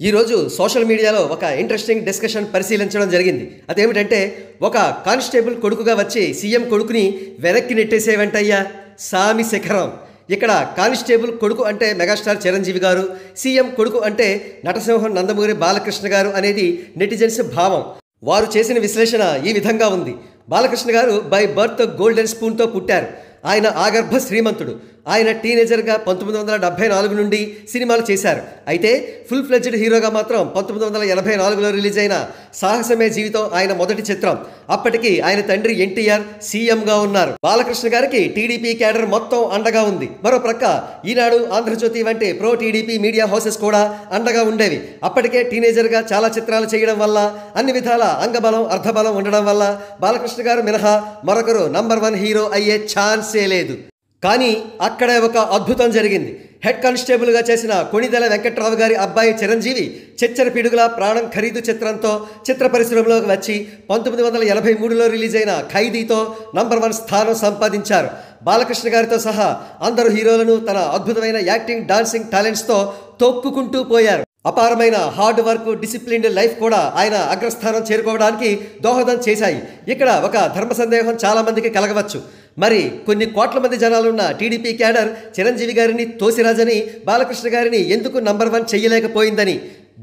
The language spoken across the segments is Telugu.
ఈరోజు సోషల్ మీడియాలో ఒక ఇంట్రెస్టింగ్ డిస్కషన్ పరిశీలించడం జరిగింది. అదేమిటంటే ఒక కానిస్టేబుల్ కొడుకుగా వచ్చి సీఎం కొడుకుని వెనక్కి నెట్టేసేవంటయ్యా సామి శిఖరం. ఇక్కడ కానిస్టేబుల్ కొడుకు అంటే మెగాస్టార్ చిరంజీవి గారు, సీఎం కొడుకు అంటే నటసింహం నందమూరి బాలకృష్ణ గారు అనేది నెటిజన్స్ భావం. వారు చేసిన విశ్లేషణ ఈ విధంగా ఉంది. బాలకృష్ణ గారు బై బర్త్ గోల్డెన్ స్పూన్తో పుట్టారు. ఆయన ఆగర్భ శ్రీమంతుడు. ఆయన టీనేజర్గా 1974 నుండి సినిమాలు చేశారు. అయితే ఫుల్ ఫ్లెడ్జ్డ్ హీరోగా మాత్రం 1984లో రిలీజ్ అయిన సాహసమే జీవితం ఆయన మొదటి చిత్రం. అప్పటికి ఆయన తండ్రి ఎన్టీఆర్ సీఎంగా ఉన్నారు. బాలకృష్ణ గారికి టీడీపీ క్యాడర్ మొత్తం అండగా ఉంది. మరో ప్రక్క ఈనాడు, ఆంధ్రజ్యోతి వంటి ప్రో టీడీపీ మీడియా హౌసెస్ కూడా అండగా ఉండేవి. అప్పటికే టీనేజర్గా చాలా చిత్రాలు చేయడం వల్ల, అన్ని విధాల అంగబలం అర్ధబలం ఉండడం వల్ల బాలకృష్ణ గారు మినహా మరొకరు నంబర్ 1 హీరో అయ్యే ఛాన్సే లేదు. కానీ అక్కడే ఒక అద్భుతం జరిగింది. హెడ్ కానిస్టేబుల్గా చేసిన కొణిదెల వెంకట్రావు గారి అబ్బాయి చిరంజీవి చెచ్చర పిడుగుల ప్రాణం ఖరీదు చిత్రంతో చిత్ర పరిశ్రమలోకి వచ్చి 1983లో రిలీజ్ అయిన ఖైదీతో నంబర్ 1 స్థానం సంపాదించారు. బాలకృష్ణ గారితో సహా అందరు హీరోలను తన అద్భుతమైన యాక్టింగ్, డాన్సింగ్ టాలెంట్స్తో తొక్కుకుంటూ పోయారు. అపారమైన హార్డ్ వర్క్, డిసిప్లిన్డ్ లైఫ్ కూడా ఆయన అగ్రస్థానం చేరుకోవడానికి దోహదం చేశాయి. ఇక్కడ ఒక ధర్మ సందేహం చాలామందికి కలగవచ్చు. మరి కొన్ని కోట్ల మంది జనాలున్న టీడీపీ క్యాడర్ చిరంజీవి గారిని తోసిరాజని, బాలకృష్ణ గారిని ఎందుకు నంబర్ 1 చెయ్యలేకపోయిందని.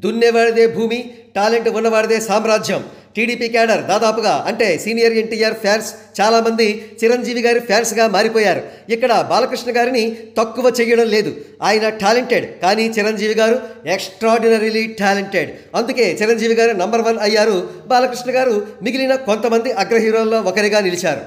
దున్నేవాడిదే భూమి, టాలెంట్ ఉన్నవాడిదే సామ్రాజ్యం. టీడీపీ క్యాడర్ దాదాపుగా అంటే సీనియర్ ఎన్టీఆర్ ఫ్యాన్స్ చాలామంది చిరంజీవి గారి ఫ్యాన్స్గా మారిపోయారు. ఇక్కడ బాలకృష్ణ గారిని తక్కువ చేయడం లేదు. ఆయన టాలెంటెడ్, కానీ చిరంజీవి గారు ఎక్స్ట్రాడినరీలీ టాలెంటెడ్. అందుకే చిరంజీవి గారు నంబర్ 1 అయ్యారు. బాలకృష్ణ గారు మిగిలిన కొంతమంది అగ్ర హీరోల్లో ఒకరిగా నిలిచారు.